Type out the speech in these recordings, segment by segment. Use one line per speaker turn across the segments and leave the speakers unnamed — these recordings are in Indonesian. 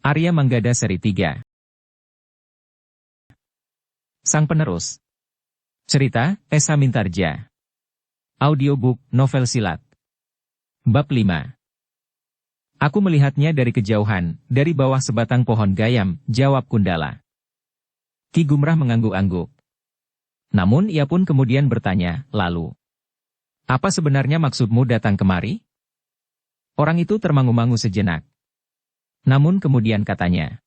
Arya Manggada Seri 3. Sang Penerus. Cerita, Esa Mintarja. Audiobook, novel silat. Bab 5. Aku melihatnya dari kejauhan, dari bawah sebatang pohon gayam, jawab Kundala. Ki Gumrah mengangguk-angguk. Namun ia pun kemudian bertanya, lalu, apa sebenarnya maksudmu datang kemari? Orang itu termangu-mangu sejenak. Namun kemudian katanya,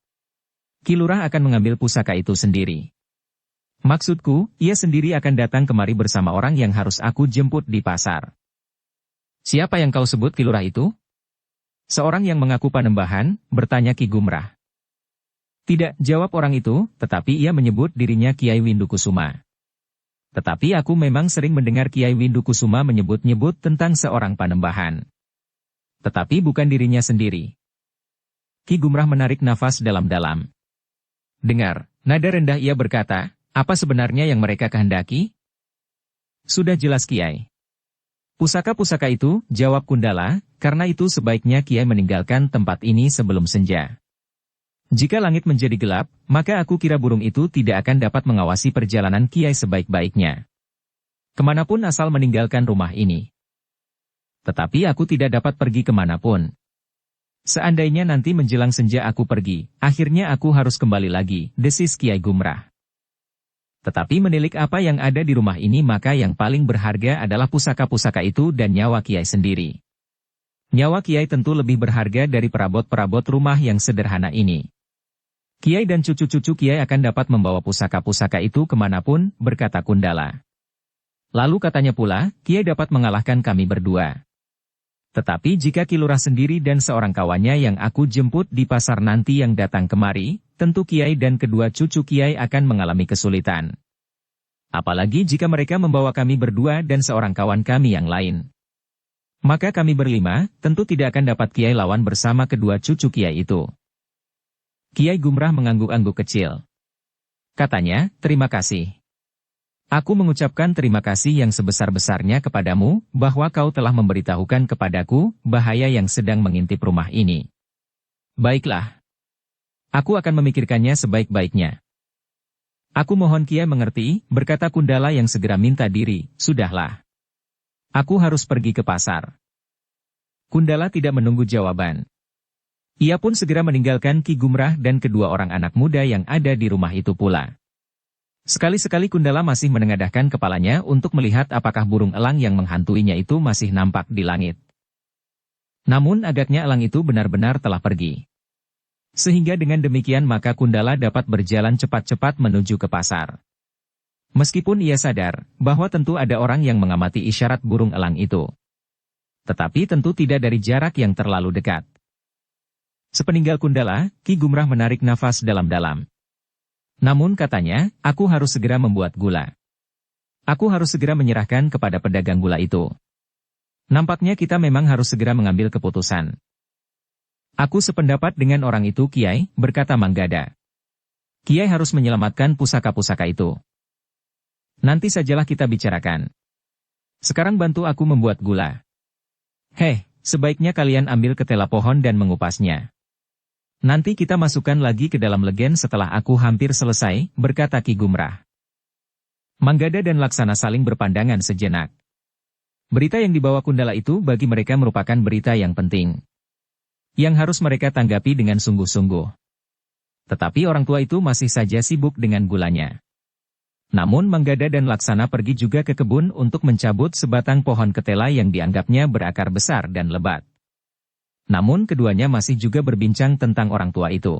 Ki Lurah akan mengambil pusaka itu sendiri. Maksudku, ia sendiri akan datang kemari bersama orang yang harus aku jemput di pasar. Siapa yang kau sebut Ki Lurah itu? Seorang yang mengaku Panembahan, bertanya Ki Gumrah. Tidak, jawab orang itu, tetapi ia menyebut dirinya Kiai Windukusuma. Tetapi aku memang sering mendengar Kiai Windukusuma menyebut-nyebut tentang seorang Panembahan. Tetapi bukan dirinya sendiri. Ki Gumrah menarik nafas dalam-dalam. Dengar, nada rendah ia berkata, apa sebenarnya yang mereka kehendaki? Sudah jelas Kiai. Pusaka-pusaka itu, jawab Kundala, karena itu sebaiknya Kiai meninggalkan tempat ini sebelum senja. Jika langit menjadi gelap, maka aku kira burung itu tidak akan dapat mengawasi perjalanan Kiai sebaik-baiknya. Kemanapun asal meninggalkan rumah ini. Tetapi aku tidak dapat pergi kemanapun. Seandainya nanti menjelang senja aku pergi, akhirnya aku harus kembali lagi, desis Kiai Gumrah. Tetapi menilik apa yang ada di rumah ini maka yang paling berharga adalah pusaka-pusaka itu dan nyawa Kiai sendiri. Nyawa Kiai tentu lebih berharga dari perabot-perabot rumah yang sederhana ini. Kiai dan cucu-cucu Kiai akan dapat membawa pusaka-pusaka itu kemanapun, berkata Kundala. Lalu katanya pula, Kiai dapat mengalahkan kami berdua. Tetapi jika Ki Lurah sendiri dan seorang kawannya yang aku jemput di pasar nanti yang datang kemari, tentu Kiai dan kedua cucu Kiai akan mengalami kesulitan. Apalagi jika mereka membawa kami berdua dan seorang kawan kami yang lain. Maka kami berlima, tentu tidak akan dapat Kiai lawan bersama kedua cucu Kiai itu. Kiai Gumrah mengangguk-angguk kecil. Katanya, terima kasih. Aku mengucapkan terima kasih yang sebesar-besarnya kepadamu, bahwa kau telah memberitahukan kepadaku, bahaya yang sedang mengintip rumah ini. Baiklah. Aku akan memikirkannya sebaik-baiknya. Aku mohon Kiai mengerti, berkata Kundala yang segera minta diri, sudahlah. Aku harus pergi ke pasar. Kundala tidak menunggu jawaban. Ia pun segera meninggalkan Ki Gumrah dan kedua orang anak muda yang ada di rumah itu pula. Sekali-sekali Kundala masih menengadahkan kepalanya untuk melihat apakah burung elang yang menghantuinya itu masih nampak di langit. Namun agaknya elang itu benar-benar telah pergi. Sehingga dengan demikian maka Kundala dapat berjalan cepat-cepat menuju ke pasar. Meskipun ia sadar bahwa tentu ada orang yang mengamati isyarat burung elang itu. Tetapi tentu tidak dari jarak yang terlalu dekat. Sepeninggal Kundala, Ki Gumrah menarik nafas dalam-dalam. Namun katanya, aku harus segera membuat gula. Aku harus segera menyerahkan kepada pedagang gula itu. Nampaknya kita memang harus segera mengambil keputusan. Aku sependapat dengan orang itu Kiai, berkata Manggada. Kiai harus menyelamatkan pusaka-pusaka itu. Nanti sajalah kita bicarakan. Sekarang bantu aku membuat gula. Sebaiknya kalian ambil ketela pohon dan mengupasnya. Nanti kita masukkan lagi ke dalam legen setelah aku hampir selesai, berkata Ki Gumrah. Manggada dan Laksana saling berpandangan sejenak. Berita yang dibawa Kundala itu bagi mereka merupakan berita yang penting. Yang harus mereka tanggapi dengan sungguh-sungguh. Tetapi orang tua itu masih saja sibuk dengan gulanya. Namun Manggada dan Laksana pergi juga ke kebun untuk mencabut sebatang pohon ketela yang dianggapnya berakar besar dan lebat. Namun keduanya masih juga berbincang tentang orang tua itu.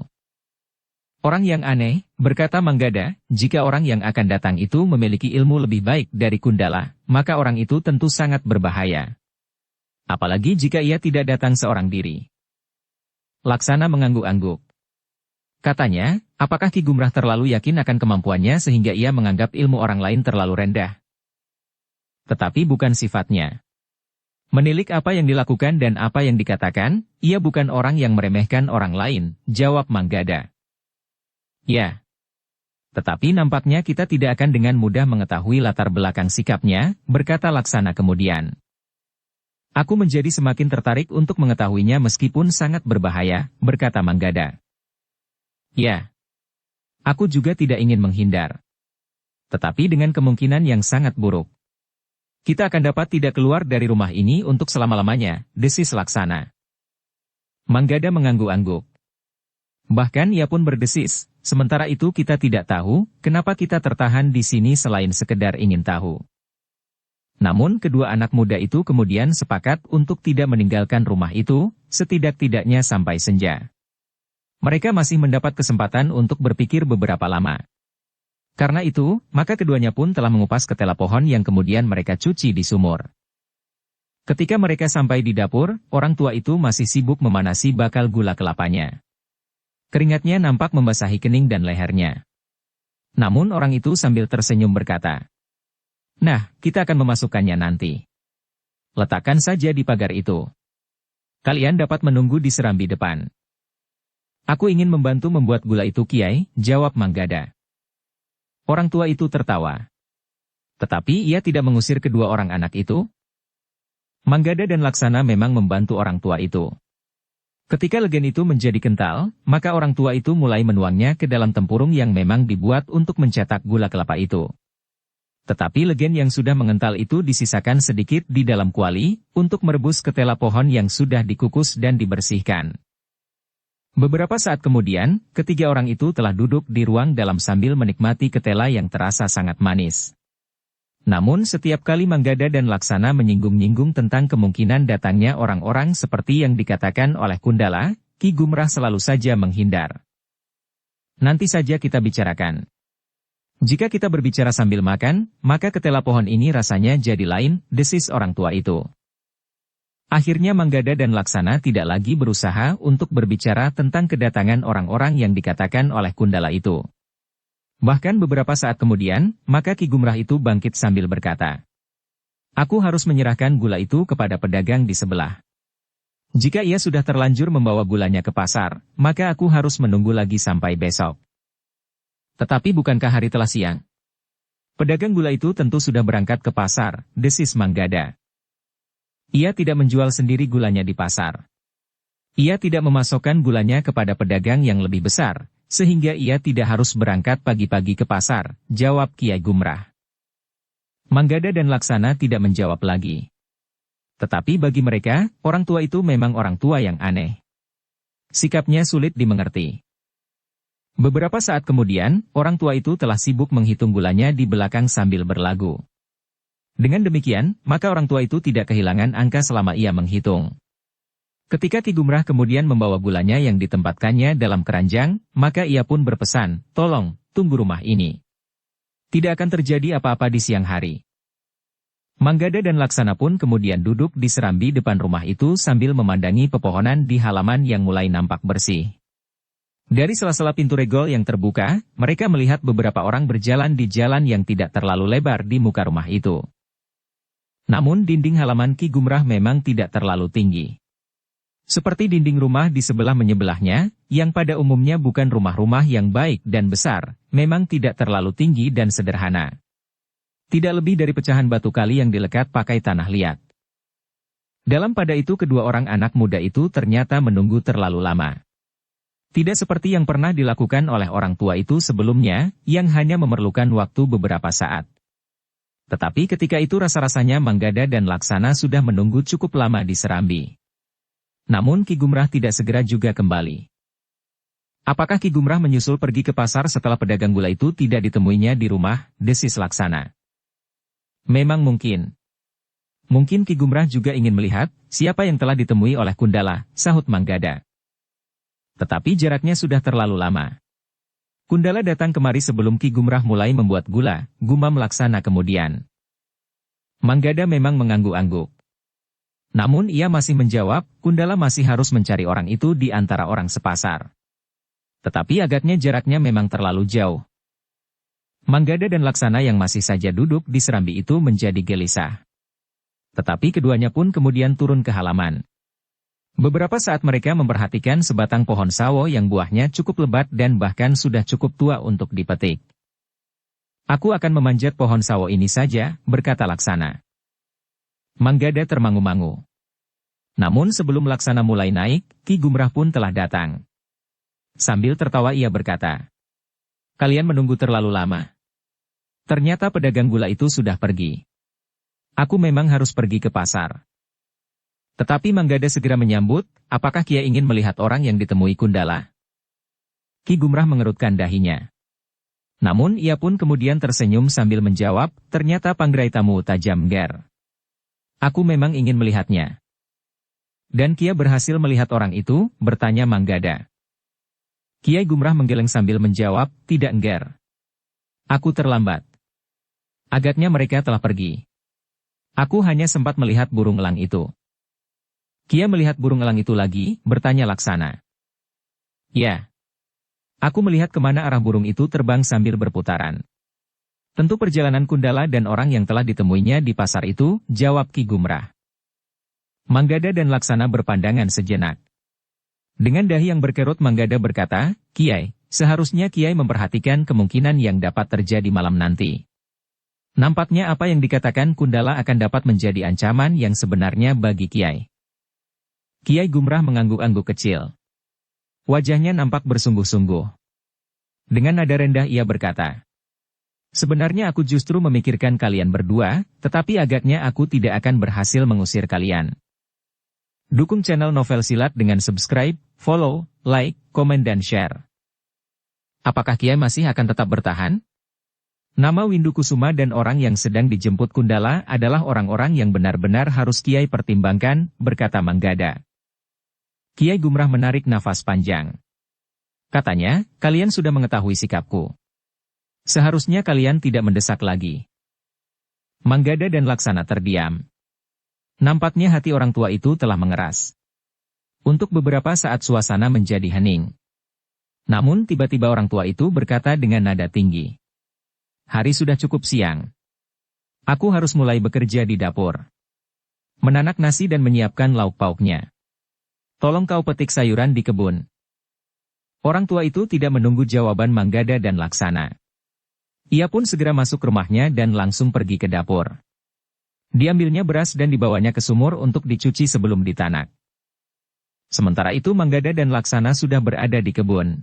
Orang yang aneh, berkata Manggada, jika orang yang akan datang itu memiliki ilmu lebih baik dari Kundala, maka orang itu tentu sangat berbahaya. Apalagi jika ia tidak datang seorang diri. Laksana mengangguk-angguk. Katanya, apakah Ki Gumrah terlalu yakin akan kemampuannya sehingga ia menganggap ilmu orang lain terlalu rendah? Tetapi bukan sifatnya. Menilik apa yang dilakukan dan apa yang dikatakan, ia bukan orang yang meremehkan orang lain, jawab Manggada. Ya. Tetapi nampaknya kita tidak akan dengan mudah mengetahui latar belakang sikapnya, berkata Laksana kemudian. Aku menjadi semakin tertarik untuk mengetahuinya meskipun sangat berbahaya, berkata Manggada. Ya, aku juga tidak ingin menghindar. Tetapi dengan kemungkinan yang sangat buruk. Kita akan dapat tidak keluar dari rumah ini untuk selama-lamanya, desis Laksana. Manggada mengangguk-angguk. Bahkan ia pun berdesis, sementara itu kita tidak tahu, kenapa kita tertahan di sini selain sekedar ingin tahu. Namun kedua anak muda itu kemudian sepakat untuk tidak meninggalkan rumah itu, setidak-tidaknya sampai senja. Mereka masih mendapat kesempatan untuk berpikir beberapa lama. Karena itu, maka keduanya pun telah mengupas ketela pohon yang kemudian mereka cuci di sumur. Ketika mereka sampai di dapur, orang tua itu masih sibuk memanasi bakal gula kelapanya. Keringatnya nampak membasahi kening dan lehernya. Namun orang itu sambil tersenyum berkata, "Nah, kita akan memasukkannya nanti. Letakkan saja di pagar itu. Kalian dapat menunggu di serambi depan." "Aku ingin membantu membuat gula itu, Kiai," jawab Manggada. Orang tua itu tertawa. Tetapi ia tidak mengusir kedua orang anak itu. Manggada dan Laksana memang membantu orang tua itu. Ketika legen itu menjadi kental, maka orang tua itu mulai menuangnya ke dalam tempurung yang memang dibuat untuk mencetak gula kelapa itu. Tetapi legen yang sudah mengental itu disisakan sedikit di dalam kuali, untuk merebus ketela pohon yang sudah dikukus dan dibersihkan. Beberapa saat kemudian, ketiga orang itu telah duduk di ruang dalam sambil menikmati ketela yang terasa sangat manis. Namun setiap kali Manggada dan Laksana menyinggung-nyinggung tentang kemungkinan datangnya orang-orang seperti yang dikatakan oleh Kundala, Ki Gumrah selalu saja menghindar. "Nanti saja kita bicarakan. Jika kita berbicara sambil makan, maka ketela pohon ini rasanya jadi lain," desis orang tua itu. Akhirnya Manggada dan Laksana tidak lagi berusaha untuk berbicara tentang kedatangan orang-orang yang dikatakan oleh Kundala itu. Bahkan beberapa saat kemudian, maka Ki Gumrah itu bangkit sambil berkata, "Aku harus menyerahkan gula itu kepada pedagang di sebelah. Jika ia sudah terlanjur membawa gulanya ke pasar, maka aku harus menunggu lagi sampai besok." "Tetapi bukankah hari telah siang?" "Pedagang gula itu tentu sudah berangkat ke pasar," desis Manggada. "Ia tidak menjual sendiri gulanya di pasar. Ia tidak memasokkan gulanya kepada pedagang yang lebih besar, sehingga ia tidak harus berangkat pagi-pagi ke pasar," jawab Kiai Gumrah. Manggada dan Laksana tidak menjawab lagi. Tetapi bagi mereka, orang tua itu memang orang tua yang aneh. Sikapnya sulit dimengerti. Beberapa saat kemudian, orang tua itu telah sibuk menghitung gulanya di belakang sambil berlagu. Dengan demikian, maka orang tua itu tidak kehilangan angka selama ia menghitung. Ketika Ki Gumrah kemudian membawa gulanya yang ditempatkannya dalam keranjang, maka ia pun berpesan, "Tolong, tunggu rumah ini. Tidak akan terjadi apa-apa di siang hari." Manggada dan Laksana pun kemudian duduk di serambi depan rumah itu sambil memandangi pepohonan di halaman yang mulai nampak bersih. Dari sela-sela pintu regol yang terbuka, mereka melihat beberapa orang berjalan di jalan yang tidak terlalu lebar di muka rumah itu. Namun dinding halaman Ki Gumrah memang tidak terlalu tinggi. Seperti dinding rumah di sebelah menyebelahnya, yang pada umumnya bukan rumah-rumah yang baik dan besar, memang tidak terlalu tinggi dan sederhana. Tidak lebih dari pecahan batu kali yang dilekat pakai tanah liat. Dalam pada itu kedua orang anak muda itu ternyata menunggu terlalu lama. Tidak seperti yang pernah dilakukan oleh orang tua itu sebelumnya, yang hanya memerlukan waktu beberapa saat. Tetapi ketika itu rasa-rasanya Manggada dan Laksana sudah menunggu cukup lama di serambi. Namun Ki Gumrah tidak segera juga kembali. Apakah Ki Gumrah menyusul pergi ke pasar setelah pedagang gula itu tidak ditemuinya di rumah, desis Laksana? Memang mungkin. Mungkin Ki Gumrah juga ingin melihat siapa yang telah ditemui oleh Kundala, sahut Manggada. Tetapi jaraknya sudah terlalu lama. Kundala datang kemari sebelum Ki Gumrah mulai membuat gula, gumam Laksana kemudian. Manggada memang mengangguk-angguk. Namun ia masih menjawab, Kundala masih harus mencari orang itu di antara orang sepasar. Tetapi agaknya jaraknya memang terlalu jauh. Manggada dan Laksana yang masih saja duduk di serambi itu menjadi gelisah. Tetapi keduanya pun kemudian turun ke halaman. Beberapa saat mereka memperhatikan sebatang pohon sawo yang buahnya cukup lebat dan bahkan sudah cukup tua untuk dipetik. "Aku akan memanjat pohon sawo ini saja," berkata Laksana. Manggada termangu-mangu. Namun sebelum Laksana mulai naik, Ki Gumrah pun telah datang. Sambil tertawa ia berkata, "Kalian menunggu terlalu lama." Ternyata pedagang gula itu sudah pergi. Aku memang harus pergi ke pasar. Tetapi Manggada segera menyambut, apakah Kiai ingin melihat orang yang ditemui Kundala? Ki Gumrah mengerutkan dahinya. Namun ia pun kemudian tersenyum sambil menjawab, ternyata Panggraitamu tajam ger. Aku memang ingin melihatnya. Dan Kiai berhasil melihat orang itu, bertanya Manggada. Kiai Gumrah menggeleng sambil menjawab, tidak nger. Aku terlambat. Agaknya mereka telah pergi. Aku hanya sempat melihat burung elang itu. Kiai melihat burung elang itu lagi, bertanya Laksana. Ya. Aku melihat kemana arah burung itu terbang sambil berputaran. Tentu perjalanan Kundala dan orang yang telah ditemuinya di pasar itu, jawab Ki Gumrah. Manggada dan Laksana berpandangan sejenak. Dengan dahi yang berkerut Manggada berkata, Kiai, seharusnya Kiai memperhatikan kemungkinan yang dapat terjadi malam nanti. Nampaknya apa yang dikatakan Kundala akan dapat menjadi ancaman yang sebenarnya bagi Kiai. Kiai Gumrah mengangguk-angguk kecil. Wajahnya nampak bersungguh-sungguh. Dengan nada rendah ia berkata, sebenarnya aku justru memikirkan kalian berdua, tetapi agaknya aku tidak akan berhasil mengusir kalian. Dukung channel Novel Silat dengan subscribe, follow, like, komen dan share. Apakah Kiai masih akan tetap bertahan? Nama Windu Kusuma dan orang yang sedang dijemput Kundala adalah orang-orang yang benar-benar harus Kiai pertimbangkan, berkata Manggada. Kiai Gumrah menarik nafas panjang. Katanya, kalian sudah mengetahui sikapku. Seharusnya kalian tidak mendesak lagi. Manggada dan Laksana terdiam. Nampaknya hati orang tua itu telah mengeras. Untuk beberapa saat suasana menjadi hening. Namun tiba-tiba orang tua itu berkata dengan nada tinggi. Hari sudah cukup siang. Aku harus mulai bekerja di dapur. Menanak nasi dan menyiapkan lauk pauknya. Tolong kau petik sayuran di kebun. Orang tua itu tidak menunggu jawaban Manggada dan Laksana. Ia pun segera masuk rumahnya dan langsung pergi ke dapur. Diambilnya beras dan dibawanya ke sumur untuk dicuci sebelum ditanak. Sementara itu Manggada dan Laksana sudah berada di kebun.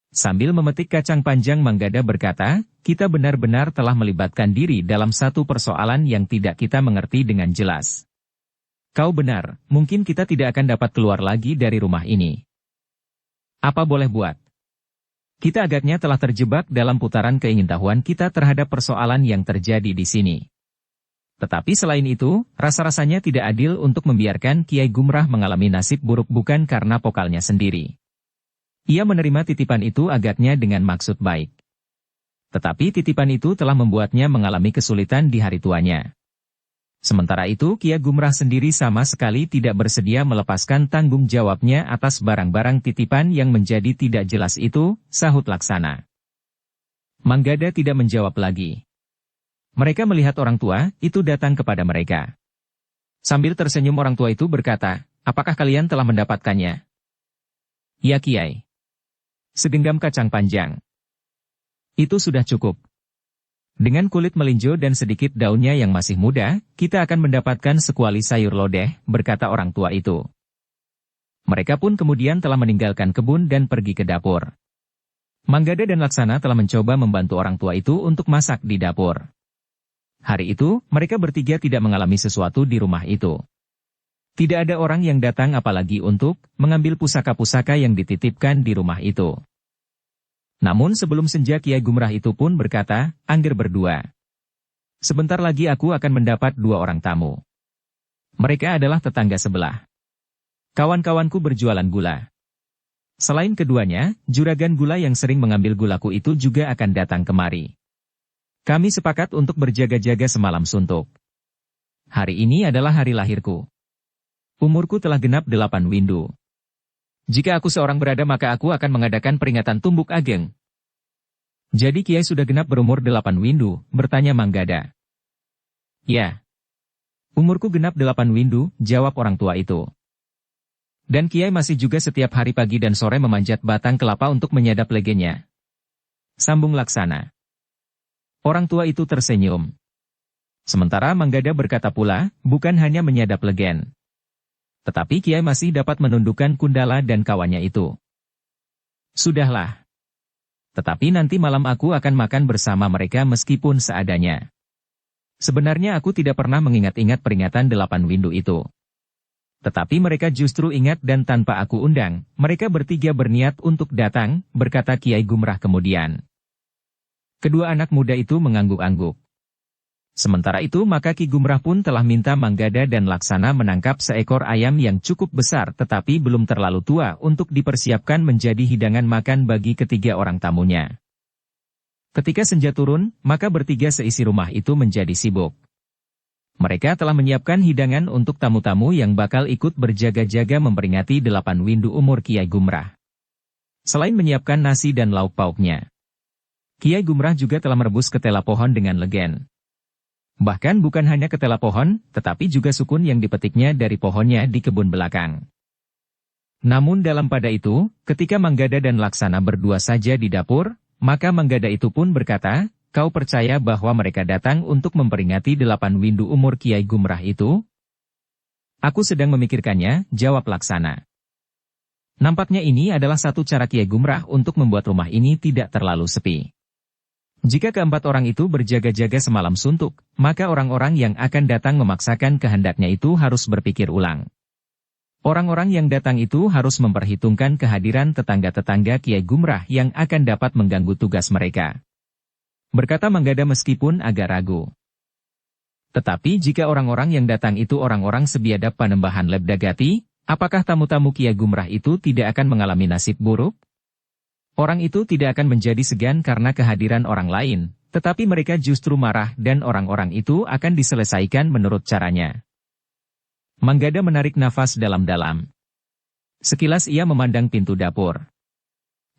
Sambil memetik kacang panjang Manggada berkata, kita benar-benar telah melibatkan diri dalam satu persoalan yang tidak kita mengerti dengan jelas. Kau benar, mungkin kita tidak akan dapat keluar lagi dari rumah ini. Apa boleh buat? Kita agaknya telah terjebak dalam putaran keingintahuan kita terhadap persoalan yang terjadi di sini. Tetapi selain itu, rasa-rasanya tidak adil untuk membiarkan Kiai Gumrah mengalami nasib buruk bukan karena pokalnya sendiri. Ia menerima titipan itu agaknya dengan maksud baik. Tetapi titipan itu telah membuatnya mengalami kesulitan di hari tuanya. Sementara itu Kiai Gumrah sendiri sama sekali tidak bersedia melepaskan tanggung jawabnya atas barang-barang titipan yang menjadi tidak jelas itu, sahut Laksana. Manggada tidak menjawab lagi. Mereka melihat orang tua itu datang kepada mereka. Sambil tersenyum orang tua itu berkata, apakah kalian telah mendapatkannya? Ya Kiai. Segenggam kacang panjang. Itu sudah cukup. Dengan kulit melinjo dan sedikit daunnya yang masih muda, kita akan mendapatkan sekuali sayur lodeh, berkata orang tua itu. Mereka pun kemudian telah meninggalkan kebun dan pergi ke dapur. Manggada dan Laksana telah mencoba membantu orang tua itu untuk masak di dapur. Hari itu, mereka bertiga tidak mengalami sesuatu di rumah itu. Tidak ada orang yang datang apalagi untuk mengambil pusaka-pusaka yang dititipkan di rumah itu. Namun sebelum senja Kiai Gumrah itu pun berkata, angger berdua. Sebentar lagi aku akan mendapat 2 orang tamu. Mereka adalah tetangga sebelah. Kawan-kawanku berjualan gula. Selain keduanya, juragan gula yang sering mengambil gulaku itu juga akan datang kemari. Kami sepakat untuk berjaga-jaga semalam suntuk. Hari ini adalah hari lahirku. Umurku telah genap 8 windu. Jika aku seorang berada maka aku akan mengadakan peringatan tumbuk ageng. Jadi Kiai sudah genap berumur 8 windu, bertanya Manggada. Ya. Umurku genap 8 windu, jawab orang tua itu. Dan Kiai masih juga setiap hari pagi dan sore memanjat batang kelapa untuk menyadap legenya. Sambung Laksana. Orang tua itu tersenyum. Sementara Manggada berkata pula, bukan hanya menyadap legen. Tetapi Kiai masih dapat menundukkan Kundala dan kawannya itu. Sudahlah. Tetapi nanti malam aku akan makan bersama mereka meskipun seadanya. Sebenarnya aku tidak pernah mengingat-ingat peringatan 8 windu itu. Tetapi mereka justru ingat dan tanpa aku undang, mereka bertiga berniat untuk datang, berkata Kiai Gumrah kemudian. Kedua anak muda itu mengangguk-angguk. Sementara itu maka Ki Gumrah pun telah minta Manggada dan Laksana menangkap seekor ayam yang cukup besar tetapi belum terlalu tua untuk dipersiapkan menjadi hidangan makan bagi ketiga orang tamunya. Ketika senja turun, maka bertiga seisi rumah itu menjadi sibuk. Mereka telah menyiapkan hidangan untuk tamu-tamu yang bakal ikut berjaga-jaga memperingati 8 windu umur Kiai Gumrah. Selain menyiapkan nasi dan lauk pauknya, Kiai Gumrah juga telah merebus ketela pohon dengan legen. Bahkan bukan hanya ketela pohon, tetapi juga sukun yang dipetiknya dari pohonnya di kebun belakang. Namun dalam pada itu, ketika Manggada dan Laksana berdua saja di dapur, maka Manggada itu pun berkata, "Kau percaya bahwa mereka datang untuk memperingati 8 windu umur Kiai Gumrah itu?" "Aku sedang memikirkannya," jawab Laksana. Nampaknya ini adalah satu cara Kiai Gumrah untuk membuat rumah ini tidak terlalu sepi. Jika keempat orang itu berjaga-jaga semalam suntuk, maka orang-orang yang akan datang memaksakan kehendaknya itu harus berpikir ulang. Orang-orang yang datang itu harus memperhitungkan kehadiran tetangga-tetangga Kiai Gumrah yang akan dapat mengganggu tugas mereka. Berkata Manggada meskipun agak ragu. Tetapi jika orang-orang yang datang itu orang-orang sebiadab Panembahan Lebdagati, apakah tamu-tamu Kiai Gumrah itu tidak akan mengalami nasib buruk? Orang itu tidak akan menjadi segan karena kehadiran orang lain, tetapi mereka justru marah dan orang-orang itu akan diselesaikan menurut caranya. Manggada menarik nafas dalam-dalam. Sekilas ia memandang pintu dapur.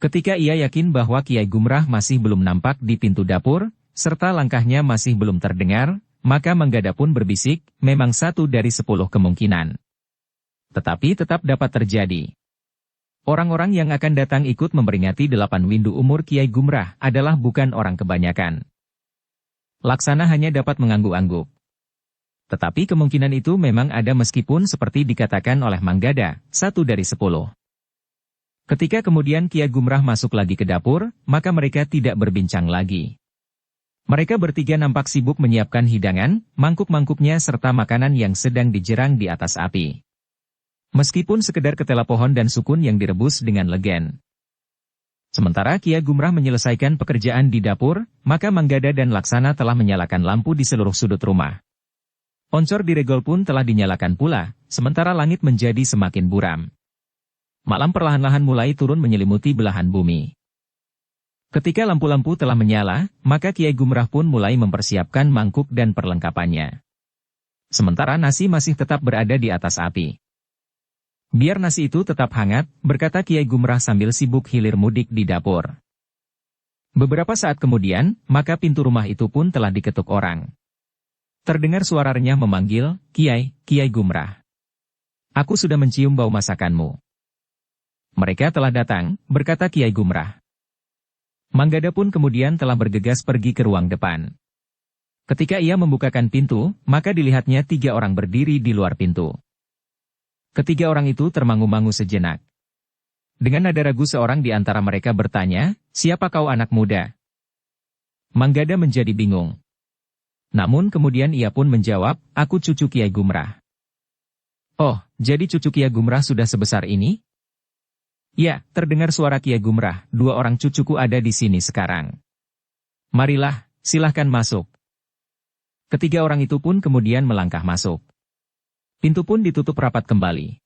Ketika ia yakin bahwa Kiai Gumrah masih belum nampak di pintu dapur, serta langkahnya masih belum terdengar, maka Manggada pun berbisik, memang 1 dari 10 kemungkinan. Tetapi tetap dapat terjadi. Orang-orang yang akan datang ikut memperingati 8 windu umur Kiai Gumrah adalah bukan orang kebanyakan. Laksana hanya dapat mengangguk-angguk. Tetapi kemungkinan itu memang ada meskipun seperti dikatakan oleh Manggada, 1 dari 10. Ketika kemudian Kiai Gumrah masuk lagi ke dapur, maka mereka tidak berbincang lagi. Mereka bertiga nampak sibuk menyiapkan hidangan, mangkuk-mangkuknya serta makanan yang sedang dijerang di atas api. Meskipun sekedar ketela pohon dan sukun yang direbus dengan legen. Sementara Kiai Gumrah menyelesaikan pekerjaan di dapur, maka Manggada dan Laksana telah menyalakan lampu di seluruh sudut rumah. Oncor di regol pun telah dinyalakan pula, sementara langit menjadi semakin buram. Malam perlahan-lahan mulai turun menyelimuti belahan bumi. Ketika lampu-lampu telah menyala, maka Kiai Gumrah pun mulai mempersiapkan mangkuk dan perlengkapannya. Sementara nasi masih tetap berada di atas api. "Biar nasi itu tetap hangat," berkata Kiai Gumrah sambil sibuk hilir mudik di dapur. Beberapa saat kemudian, maka pintu rumah itu pun telah diketuk orang. Terdengar suara renyah memanggil, "Kiai, Kiai Gumrah. Aku sudah mencium bau masakanmu." "Mereka telah datang," berkata Kiai Gumrah. Manggada pun kemudian telah bergegas pergi ke ruang depan. Ketika ia membukakan pintu, maka dilihatnya 3 orang berdiri di luar pintu. Ketiga orang itu termangu-mangu sejenak. Dengan nada ragu seorang di antara mereka bertanya, "Siapa kau anak muda?" Manggada menjadi bingung. Namun kemudian ia pun menjawab, "Aku cucu Kiai Gumrah." "Oh, jadi cucu Kiai Gumrah sudah sebesar ini?" "Ya," terdengar suara Kiai Gumrah, "2 orang cucuku ada di sini sekarang." "Marilah, silahkan masuk." Ketiga orang itu pun kemudian melangkah masuk. Pintu pun ditutup rapat kembali.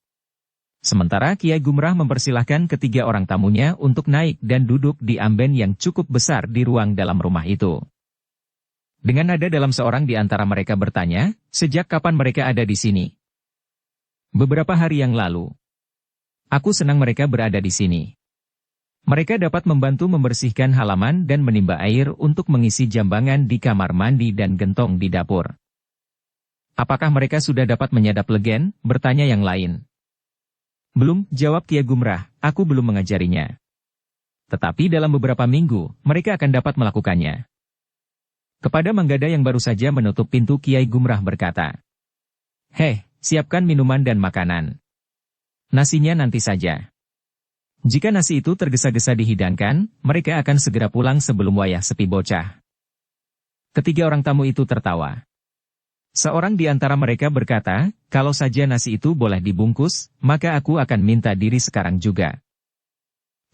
Sementara Kiai Gumrah mempersilahkan ketiga orang tamunya untuk naik dan duduk di amben yang cukup besar di ruang dalam rumah itu. Dengan nada dalam seorang di antara mereka bertanya, "Sejak kapan mereka ada di sini?" "Beberapa hari yang lalu." "Aku senang mereka berada di sini. Mereka dapat membantu membersihkan halaman dan menimba air untuk mengisi jambangan di kamar mandi dan gentong di dapur." "Apakah mereka sudah dapat menyadap legen?" bertanya yang lain. "Belum," jawab Kiai Gumrah, "aku belum mengajarinya. Tetapi dalam beberapa minggu, mereka akan dapat melakukannya." Kepada Manggada yang baru saja menutup pintu, Kiai Gumrah berkata, "Heh, siapkan minuman dan makanan. Nasinya nanti saja." Jika nasi itu tergesa-gesa dihidangkan, mereka akan segera pulang sebelum wayah sepi bocah. Ketiga orang tamu itu tertawa. Seorang di antara mereka berkata, kalau saja nasi itu boleh dibungkus, maka aku akan minta diri sekarang juga.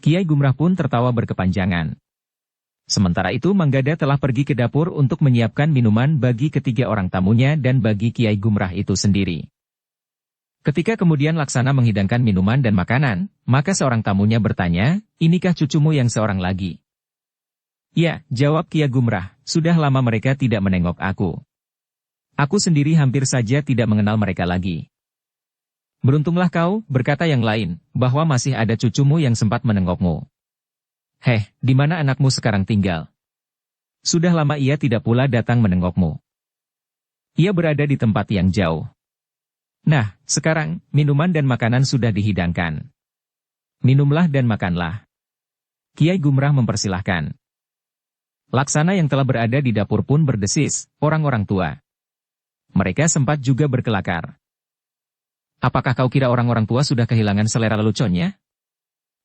Kiai Gumrah pun tertawa berkepanjangan. Sementara itu Manggada telah pergi ke dapur untuk menyiapkan minuman bagi ketiga orang tamunya dan bagi Kiai Gumrah itu sendiri. Ketika kemudian Laksana menghidangkan minuman dan makanan, maka seorang tamunya bertanya, inikah cucumu yang seorang lagi? Ya, jawab Kiai Gumrah, sudah lama mereka tidak menengok aku. Aku sendiri hampir saja tidak mengenal mereka lagi. Beruntunglah kau, berkata yang lain, bahwa masih ada cucumu yang sempat menengokmu. Heh, di mana anakmu sekarang tinggal? Sudah lama ia tidak pula datang menengokmu. Ia berada di tempat yang jauh. Nah, sekarang, minuman dan makanan sudah dihidangkan. Minumlah dan makanlah. Kiai Gumrah mempersilahkan. Laksana yang telah berada di dapur pun berdesis, orang-orang tua. Mereka sempat juga berkelakar. Apakah kau kira orang-orang tua sudah kehilangan selera leluconnya?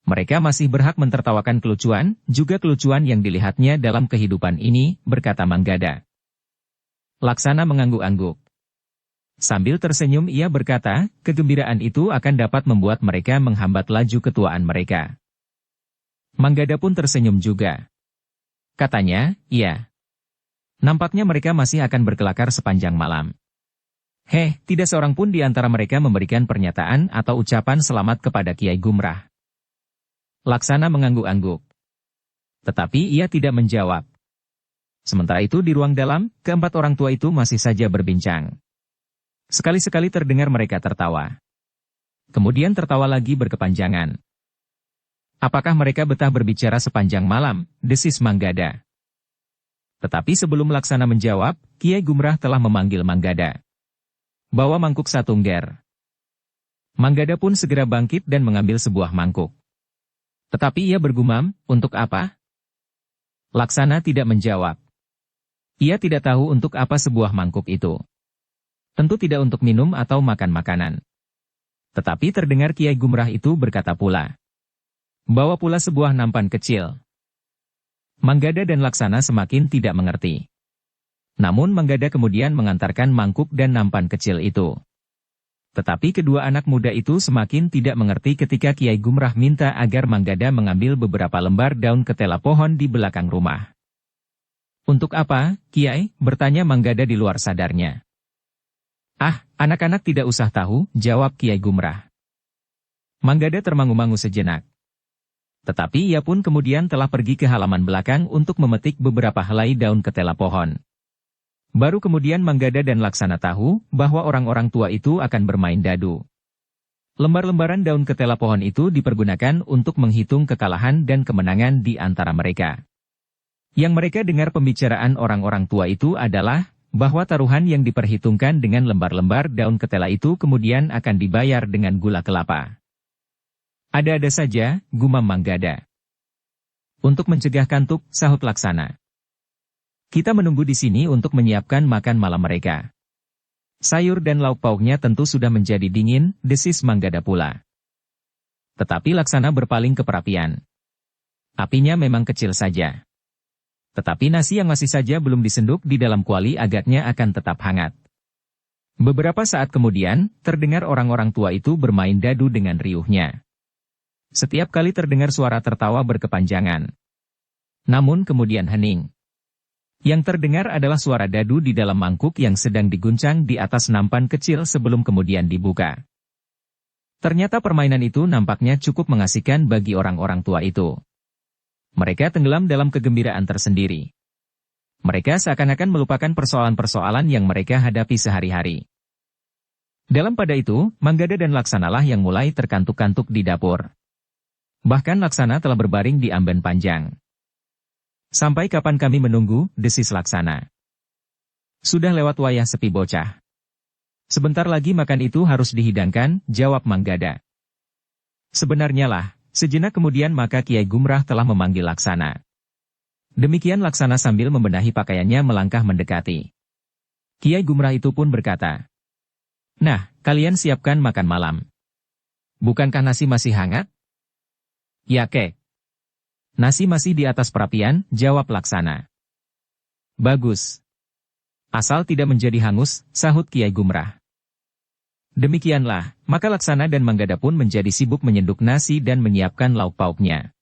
Mereka masih berhak mentertawakan kelucuan, juga kelucuan yang dilihatnya dalam kehidupan ini, berkata Manggada. Laksana mengangguk-angguk. Sambil tersenyum ia berkata, kegembiraan itu akan dapat membuat mereka menghambat laju ketuaan mereka. Manggada pun tersenyum juga. Katanya, iya. Nampaknya mereka masih akan berkelakar sepanjang malam. Heh, tidak seorang pun di antara mereka memberikan pernyataan atau ucapan selamat kepada Kiai Gumrah. Laksana mengangguk-angguk. Tetapi ia tidak menjawab. Sementara itu di ruang dalam, keempat orang tua itu masih saja berbincang. Sekali-sekali terdengar mereka tertawa. Kemudian tertawa lagi berkepanjangan. Apakah mereka betah berbicara sepanjang malam, desis Manggada. Tetapi sebelum Laksana menjawab, Kiai Gumrah telah memanggil Manggada. Bawa mangkuk satungger. Manggada pun segera bangkit dan mengambil sebuah mangkuk. Tetapi ia bergumam, untuk apa? Laksana tidak menjawab. Ia tidak tahu untuk apa sebuah mangkuk itu. Tentu tidak untuk minum atau makan makanan. Tetapi terdengar Kiai Gumrah itu berkata pula. Bawa pula sebuah nampan kecil. Manggada dan Laksana semakin tidak mengerti. Namun Manggada kemudian mengantarkan mangkuk dan nampan kecil itu. Tetapi kedua anak muda itu semakin tidak mengerti ketika Kiai Gumrah minta agar Manggada mengambil beberapa lembar daun ketela pohon di belakang rumah. Untuk apa, Kiai? Bertanya Manggada di luar sadarnya. Ah, anak-anak tidak usah tahu, jawab Kiai Gumrah. Manggada termangu-mangu sejenak. Tetapi ia pun kemudian telah pergi ke halaman belakang untuk memetik beberapa helai daun ketela pohon. Baru kemudian Manggada dan Laksana tahu bahwa orang-orang tua itu akan bermain dadu. Lembar-lembaran daun ketela pohon itu dipergunakan untuk menghitung kekalahan dan kemenangan di antara mereka. Yang mereka dengar pembicaraan orang-orang tua itu adalah bahwa taruhan yang diperhitungkan dengan lembar-lembar daun ketela itu kemudian akan dibayar dengan gula kelapa. Ada-ada saja, gumam Manggada. Untuk mencegah kantuk, sahut Laksana. Kita menunggu di sini untuk menyiapkan makan malam mereka. Sayur dan lauk pauknya tentu sudah menjadi dingin, desis Manggada pula. Tetapi Laksana berpaling ke perapian. Apinya memang kecil saja. Tetapi nasi yang masih saja belum disenduk di dalam kuali agaknya akan tetap hangat. Beberapa saat kemudian, terdengar orang-orang tua itu bermain dadu dengan riuhnya. Setiap kali terdengar suara tertawa berkepanjangan. Namun kemudian hening. Yang terdengar adalah suara dadu di dalam mangkuk yang sedang diguncang di atas nampan kecil sebelum kemudian dibuka. Ternyata permainan itu nampaknya cukup mengasihkan bagi orang-orang tua itu. Mereka tenggelam dalam kegembiraan tersendiri. Mereka seakan-akan melupakan persoalan-persoalan yang mereka hadapi sehari-hari. Dalam pada itu, Manggada dan Laksanalah yang mulai terkantuk-kantuk di dapur. Bahkan Laksana telah berbaring di amben panjang. Sampai kapan kami menunggu, desis Laksana. Sudah lewat wayah sepi bocah. Sebentar lagi makan itu harus dihidangkan, jawab Manggada. Sebenarnya lah, sejenak kemudian maka Kiai Gumrah telah memanggil Laksana. Demikian Laksana sambil membenahi pakaiannya melangkah mendekati. Kiai Gumrah itu pun berkata, "Nah, kalian siapkan makan malam. Bukankah nasi masih hangat?" Ya kek. Nasi masih di atas perapian, jawab Laksana. Bagus. Asal tidak menjadi hangus, sahut Kiai Gumrah. Demikianlah, maka Laksana dan Manggada pun menjadi sibuk menyenduk nasi dan menyiapkan lauk pauknya.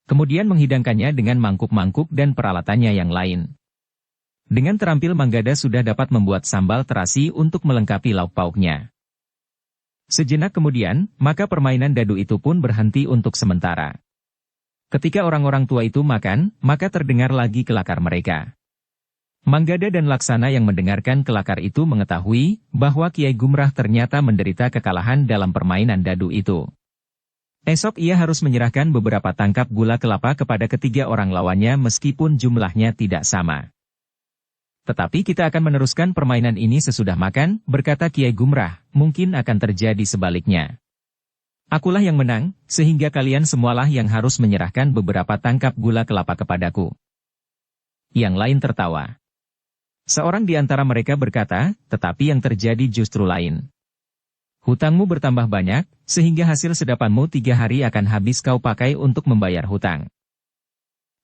Kemudian menghidangkannya dengan mangkuk-mangkuk dan peralatannya yang lain. Dengan terampil Manggada sudah dapat membuat sambal terasi untuk melengkapi lauk pauknya. Sejenak kemudian, maka permainan dadu itu pun berhenti untuk sementara. Ketika orang-orang tua itu makan, maka terdengar lagi kelakar mereka. Manggada dan Laksana yang mendengarkan kelakar itu mengetahui bahwa Kiai Gumrah ternyata menderita kekalahan dalam permainan dadu itu. Esok ia harus menyerahkan beberapa tangkap gula kelapa kepada ketiga orang lawannya meskipun jumlahnya tidak sama. Tetapi kita akan meneruskan permainan ini sesudah makan, berkata Kiai Gumrah, mungkin akan terjadi sebaliknya. Akulah yang menang, sehingga kalian semualah yang harus menyerahkan beberapa tangkap gula kelapa kepadaku. Yang lain tertawa. Seorang di antara mereka berkata, tetapi yang terjadi justru lain. Hutangmu bertambah banyak, sehingga hasil sedapanmu 3 hari akan habis kau pakai untuk membayar hutang.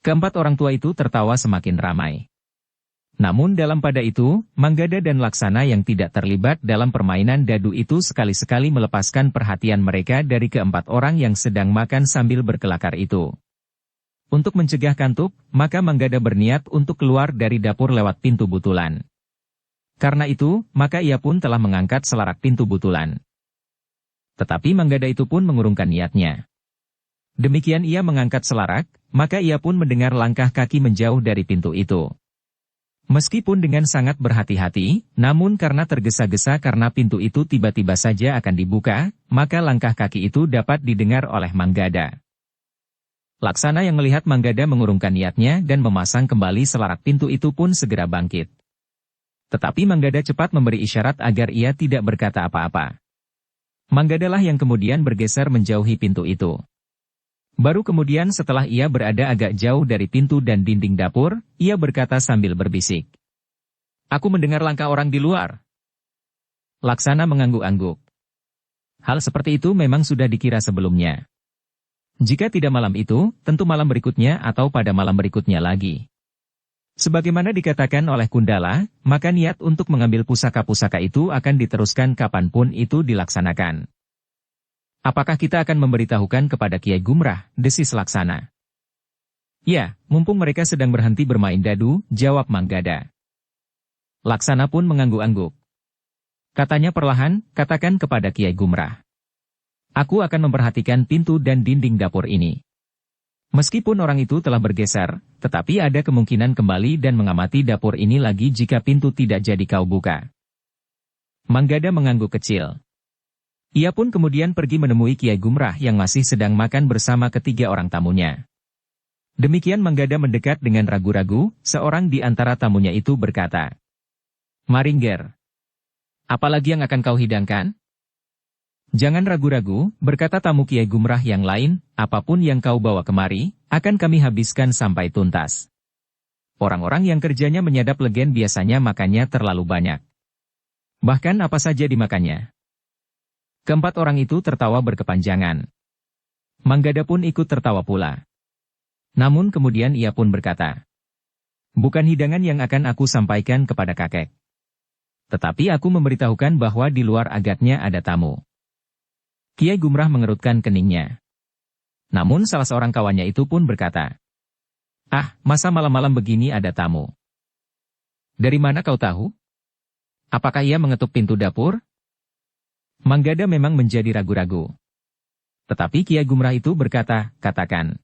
Keempat orang tua itu tertawa semakin ramai. Namun dalam pada itu, Manggada dan Laksana yang tidak terlibat dalam permainan dadu itu sekali-sekali melepaskan perhatian mereka dari keempat orang yang sedang makan sambil berkelakar itu. Untuk mencegah kantuk, maka Manggada berniat untuk keluar dari dapur lewat pintu butulan. Karena itu, maka ia pun telah mengangkat selarak pintu butulan. Tetapi Manggada itu pun mengurungkan niatnya. Demikian ia mengangkat selarak, maka ia pun mendengar langkah kaki menjauh dari pintu itu. Meskipun dengan sangat berhati-hati, namun karena tergesa-gesa karena pintu itu tiba-tiba saja akan dibuka, maka langkah kaki itu dapat didengar oleh Manggada. Laksana yang melihat Manggada mengurungkan niatnya dan memasang kembali selarak pintu itu pun segera bangkit. Tetapi Manggada cepat memberi isyarat agar ia tidak berkata apa-apa. Manggadalah yang kemudian bergeser menjauhi pintu itu. Baru kemudian setelah ia berada agak jauh dari pintu dan dinding dapur, ia berkata sambil berbisik. Aku mendengar langkah orang di luar. Laksana mengangguk-angguk. Hal seperti itu memang sudah dikira sebelumnya. Jika tidak malam itu, tentu malam berikutnya atau pada malam berikutnya lagi. Sebagaimana dikatakan oleh Kundala, maka niat untuk mengambil pusaka-pusaka itu akan diteruskan kapanpun itu dilaksanakan. Apakah kita akan memberitahukan kepada Kiai Gumrah, desis Laksana? Ya, mumpung mereka sedang berhenti bermain dadu, jawab Manggada. Laksana pun mengangguk-angguk. Katanya perlahan, katakan kepada Kiai Gumrah. Aku akan memperhatikan pintu dan dinding dapur ini. Meskipun orang itu telah bergeser, tetapi ada kemungkinan kembali dan mengamati dapur ini lagi jika pintu tidak jadi kau buka. Manggada mengangguk kecil. Ia pun kemudian pergi menemui Kiai Gumrah yang masih sedang makan bersama ketiga orang tamunya. Demikian Manggada mendekat dengan ragu-ragu, seorang di antara tamunya itu berkata, Maringger, apalagi yang akan kau hidangkan? Jangan ragu-ragu, berkata tamu Kiai Gumrah yang lain, apapun yang kau bawa kemari, akan kami habiskan sampai tuntas. Orang-orang yang kerjanya menyadap legen biasanya makannya terlalu banyak. Bahkan apa saja dimakannya. Keempat orang itu tertawa berkepanjangan. Manggada pun ikut tertawa pula. Namun kemudian ia pun berkata, bukan hidangan yang akan aku sampaikan kepada kakek. Tetapi aku memberitahukan bahwa di luar agaknya ada tamu. Kiai Gumrah mengerutkan keningnya. Namun salah seorang kawannya itu pun berkata, masa malam-malam begini ada tamu? Dari mana kau tahu? Apakah ia mengetuk pintu dapur? Manggada memang menjadi ragu-ragu. Tetapi Kiai Gumrah itu berkata, katakan.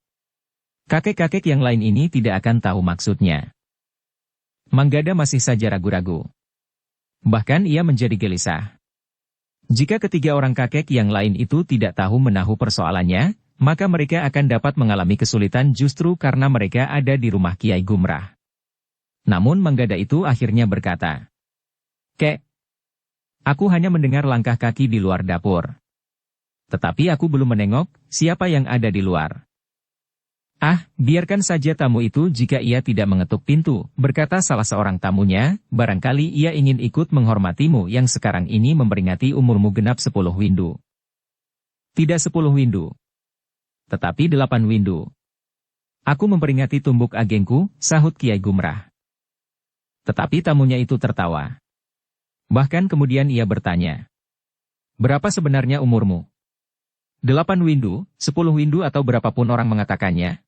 Kakek-kakek yang lain ini tidak akan tahu maksudnya. Manggada masih saja ragu-ragu. Bahkan ia menjadi gelisah. Jika ketiga orang kakek yang lain itu tidak tahu menahu persoalannya, maka mereka akan dapat mengalami kesulitan justru karena mereka ada di rumah Kiai Gumrah. Namun Manggada itu akhirnya berkata, Kek, aku hanya mendengar langkah kaki di luar dapur. Tetapi aku belum menengok siapa yang ada di luar. Biarkan saja tamu itu jika ia tidak mengetuk pintu, berkata salah seorang tamunya, barangkali ia ingin ikut menghormatimu yang sekarang ini memperingati umurmu genap 10 windu. Tidak 10 windu. Tetapi 8 windu. Aku memperingati tumbuk agengku, sahut Kiai Gumrah. Tetapi tamunya itu tertawa. Bahkan kemudian ia bertanya. Berapa sebenarnya umurmu? 8 windu, 10 windu atau berapapun orang mengatakannya?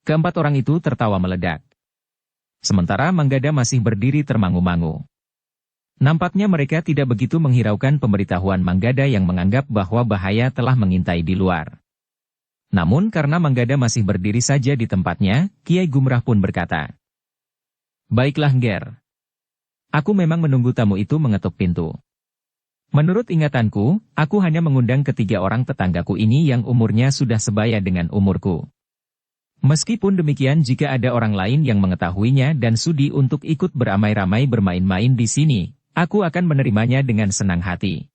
Keempat orang itu tertawa meledak. Sementara Manggada masih berdiri termangu-mangu. Nampaknya mereka tidak begitu menghiraukan pemberitahuan Manggada yang menganggap bahwa bahaya telah mengintai di luar. Namun karena Manggada masih berdiri saja di tempatnya, Kiai Gumrah pun berkata, "Baiklah Nger. Aku memang menunggu tamu itu mengetuk pintu. Menurut ingatanku, aku hanya mengundang ketiga orang tetanggaku ini yang umurnya sudah sebaya dengan umurku. Meskipun demikian jika ada orang lain yang mengetahuinya dan sudi untuk ikut beramai-ramai bermain-main di sini, aku akan menerimanya dengan senang hati."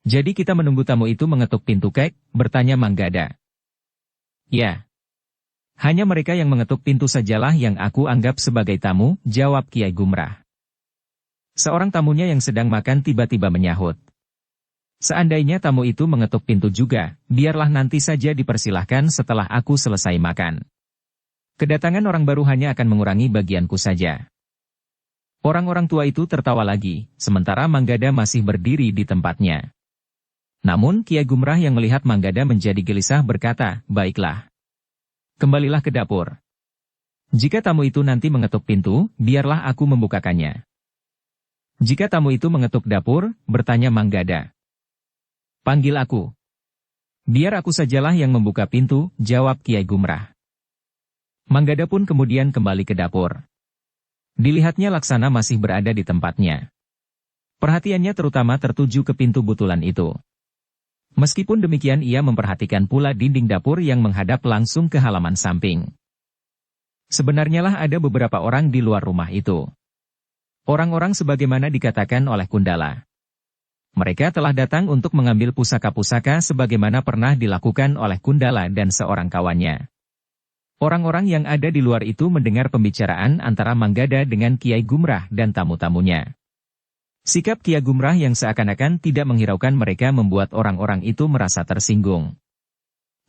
"Jadi kita menunggu tamu itu mengetuk pintu kek?" bertanya Manggada. "Ya. Hanya mereka yang mengetuk pintu sajalah yang aku anggap sebagai tamu," jawab Kiai Gumrah. Seorang tamunya yang sedang makan tiba-tiba menyahut. "Seandainya tamu itu mengetuk pintu juga, biarlah nanti saja dipersilahkan setelah aku selesai makan. Kedatangan orang baru hanya akan mengurangi bagianku saja." Orang-orang tua itu tertawa lagi, sementara Manggada masih berdiri di tempatnya. Namun Kiai Gumrah yang melihat Manggada menjadi gelisah berkata, "Baiklah. Kembalilah ke dapur. Jika tamu itu nanti mengetuk pintu, biarlah aku membukakannya." "Jika tamu itu mengetuk dapur?" bertanya Manggada. "Panggil aku. Biar aku sajalah yang membuka pintu," jawab Kiai Gumrah. Manggada pun kemudian kembali ke dapur. Dilihatnya Laksana masih berada di tempatnya. Perhatiannya terutama tertuju ke pintu butulan itu. Meskipun demikian ia memperhatikan pula dinding dapur yang menghadap langsung ke halaman samping. Sebenarnya lah ada beberapa orang di luar rumah itu. Orang-orang sebagaimana dikatakan oleh Kundala. Mereka telah datang untuk mengambil pusaka-pusaka sebagaimana pernah dilakukan oleh Kundala dan seorang kawannya. Orang-orang yang ada di luar itu mendengar pembicaraan antara Manggada dengan Kiai Gumrah dan tamu-tamunya. Sikap Kiai Gumrah yang seakan-akan tidak menghiraukan mereka membuat orang-orang itu merasa tersinggung.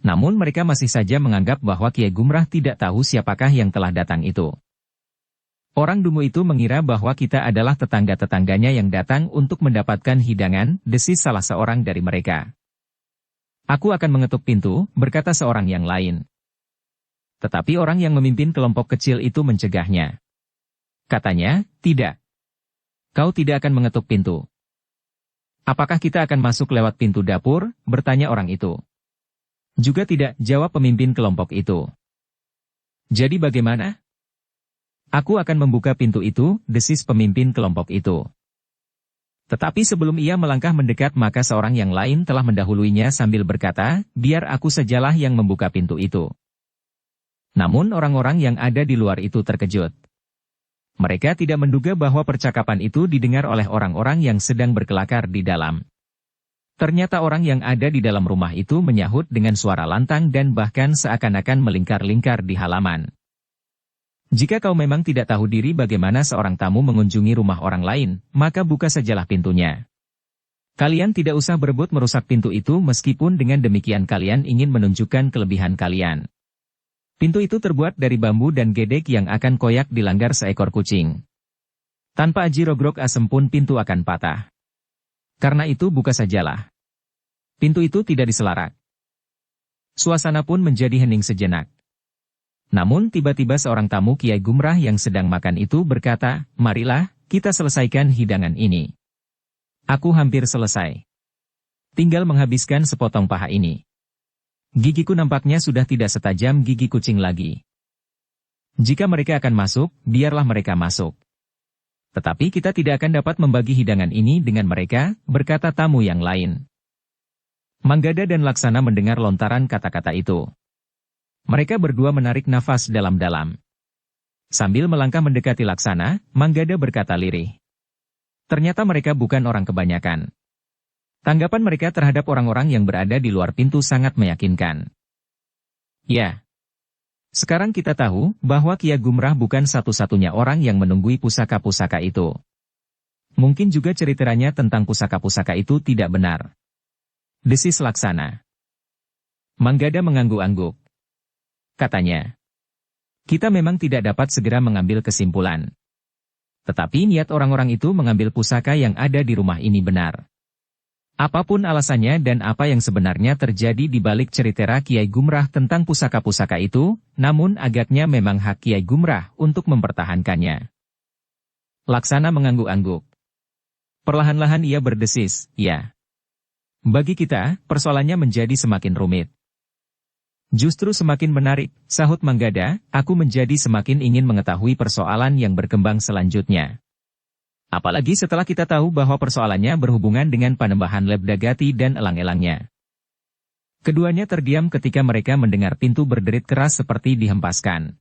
Namun mereka masih saja menganggap bahwa Kiai Gumrah tidak tahu siapakah yang telah datang itu. Orang Dungu itu mengira bahwa kita adalah tetangga-tetangganya yang datang untuk mendapatkan hidangan, desis salah seorang dari mereka. "Aku akan mengetuk pintu," berkata seorang yang lain. Tetapi orang yang memimpin kelompok kecil itu mencegahnya. Katanya, "Tidak. Kau tidak akan mengetuk pintu." "Apakah kita akan masuk lewat pintu dapur?" bertanya orang itu. "Juga tidak," jawab pemimpin kelompok itu. "Jadi bagaimana?" "Aku akan membuka pintu itu," desis pemimpin kelompok itu. Tetapi sebelum ia melangkah mendekat maka seorang yang lain telah mendahuluinya sambil berkata, "Biar aku sajalah yang membuka pintu itu." Namun orang-orang yang ada di luar itu terkejut. Mereka tidak menduga bahwa percakapan itu didengar oleh orang-orang yang sedang berkelakar di dalam. Ternyata orang yang ada di dalam rumah itu menyahut dengan suara lantang dan bahkan seakan-akan melingkar-lingkar di halaman. "Jika kau memang tidak tahu diri bagaimana seorang tamu mengunjungi rumah orang lain, maka buka sajalah pintunya. Kalian tidak usah berebut merusak pintu itu meskipun dengan demikian kalian ingin menunjukkan kelebihan kalian. Pintu itu terbuat dari bambu dan gedek yang akan koyak dilanggar seekor kucing. Tanpa aji rogrok asem pun pintu akan patah. Karena itu buka sajalah." Pintu itu tidak diselarak. Suasana pun menjadi hening sejenak. Namun tiba-tiba seorang tamu Kiai Gumrah yang sedang makan itu berkata, "Marilah, kita selesaikan hidangan ini. Aku hampir selesai. Tinggal menghabiskan sepotong paha ini. Gigiku nampaknya sudah tidak setajam gigi kucing lagi. Jika mereka akan masuk, biarlah mereka masuk. Tetapi kita tidak akan dapat membagi hidangan ini dengan mereka," berkata tamu yang lain. Manggada dan Laksana mendengar lontaran kata-kata itu. Mereka berdua menarik nafas dalam-dalam. Sambil melangkah mendekati Laksana, Manggada berkata lirih. Ternyata mereka bukan orang kebanyakan. Tanggapan mereka terhadap orang-orang yang berada di luar pintu sangat meyakinkan. "Ya. Sekarang kita tahu bahwa Kiai Gumrah bukan satu-satunya orang yang menunggui pusaka-pusaka itu. Mungkin juga ceritanya tentang pusaka-pusaka itu tidak benar," desis Laksana. Manggada mengangguk-angguk. Katanya, kita memang tidak dapat segera mengambil kesimpulan. Tetapi niat orang-orang itu mengambil pusaka yang ada di rumah ini benar. Apapun alasannya dan apa yang sebenarnya terjadi di balik cerita Kiai Gumrah tentang pusaka-pusaka itu, namun agaknya memang hak Kiai Gumrah untuk mempertahankannya. Laksana mengangguk-angguk. Perlahan-lahan ia berdesis, ya. Bagi kita, persoalannya menjadi semakin rumit. Justru semakin menarik, sahut Manggada, aku menjadi semakin ingin mengetahui persoalan yang berkembang selanjutnya. Apalagi setelah kita tahu bahwa persoalannya berhubungan dengan Panembahan Lebdagati dan elang-elangnya. Keduanya terdiam ketika mereka mendengar pintu berderit keras seperti dihempaskan.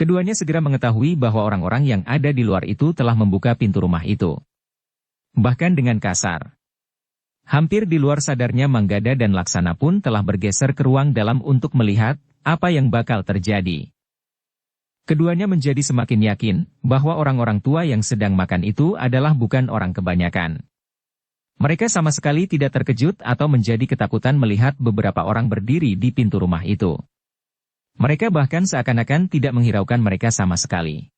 Keduanya segera mengetahui bahwa orang-orang yang ada di luar itu telah membuka pintu rumah itu. Bahkan dengan kasar. Hampir di luar sadarnya Manggada dan Laksana pun telah bergeser ke ruang dalam untuk melihat apa yang bakal terjadi. Keduanya menjadi semakin yakin bahwa orang-orang tua yang sedang makan itu adalah bukan orang kebanyakan. Mereka sama sekali tidak terkejut atau menjadi ketakutan melihat beberapa orang berdiri di pintu rumah itu. Mereka bahkan seakan-akan tidak menghiraukan mereka sama sekali.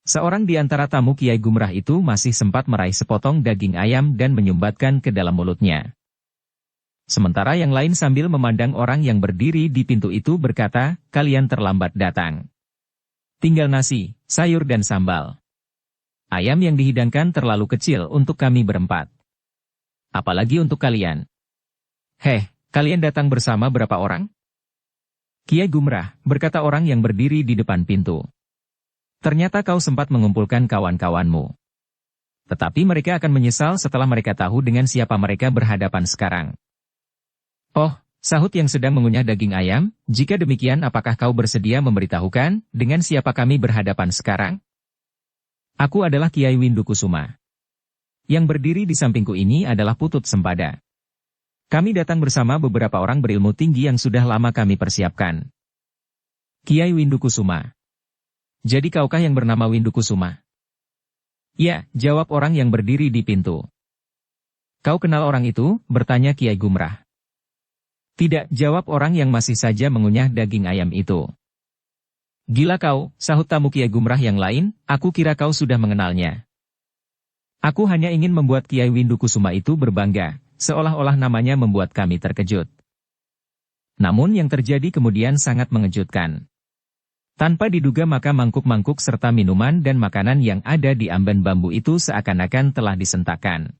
Seorang di antara tamu Kiai Gumrah itu masih sempat meraih sepotong daging ayam dan menyumbatkan ke dalam mulutnya. Sementara yang lain sambil memandang orang yang berdiri di pintu itu berkata, kalian terlambat datang. Tinggal nasi, sayur dan sambal. Ayam yang dihidangkan terlalu kecil untuk kami berempat. Apalagi untuk kalian. Heh, kalian datang bersama berapa orang? Kiai Gumrah, berkata orang yang berdiri di depan pintu. Ternyata kau sempat mengumpulkan kawan-kawanmu. Tetapi mereka akan menyesal setelah mereka tahu dengan siapa mereka berhadapan sekarang. Oh, sahut yang sedang mengunyah daging ayam, jika demikian apakah kau bersedia memberitahukan dengan siapa kami berhadapan sekarang? Aku adalah Kiai Windukusuma. Yang berdiri di sampingku ini adalah Putut Sempada. Kami datang bersama beberapa orang berilmu tinggi yang sudah lama kami persiapkan. Kiai Windukusuma. Jadi kaukah yang bernama Windukusuma? Ya, jawab orang yang berdiri di pintu. Kau kenal orang itu? Bertanya Kiai Gumrah. Tidak, jawab orang yang masih saja mengunyah daging ayam itu. Gila kau, sahut tamu Kiai Gumrah yang lain, aku kira kau sudah mengenalnya. Aku hanya ingin membuat Kiai Windukusuma itu berbangga. Seolah-olah namanya membuat kami terkejut. Namun yang terjadi kemudian sangat mengejutkan. Tanpa diduga maka mangkuk-mangkuk serta minuman dan makanan yang ada di amben bambu itu seakan-akan telah disentakkan.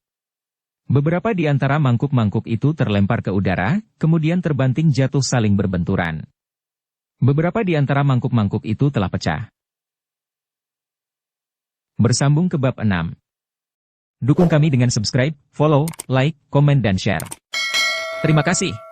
Beberapa di antara mangkuk-mangkuk itu terlempar ke udara, kemudian terbanting jatuh saling berbenturan. Beberapa di antara mangkuk-mangkuk itu telah pecah. Bersambung ke bab 6. Dukung kami dengan subscribe, follow, like, komen dan share. Terima kasih.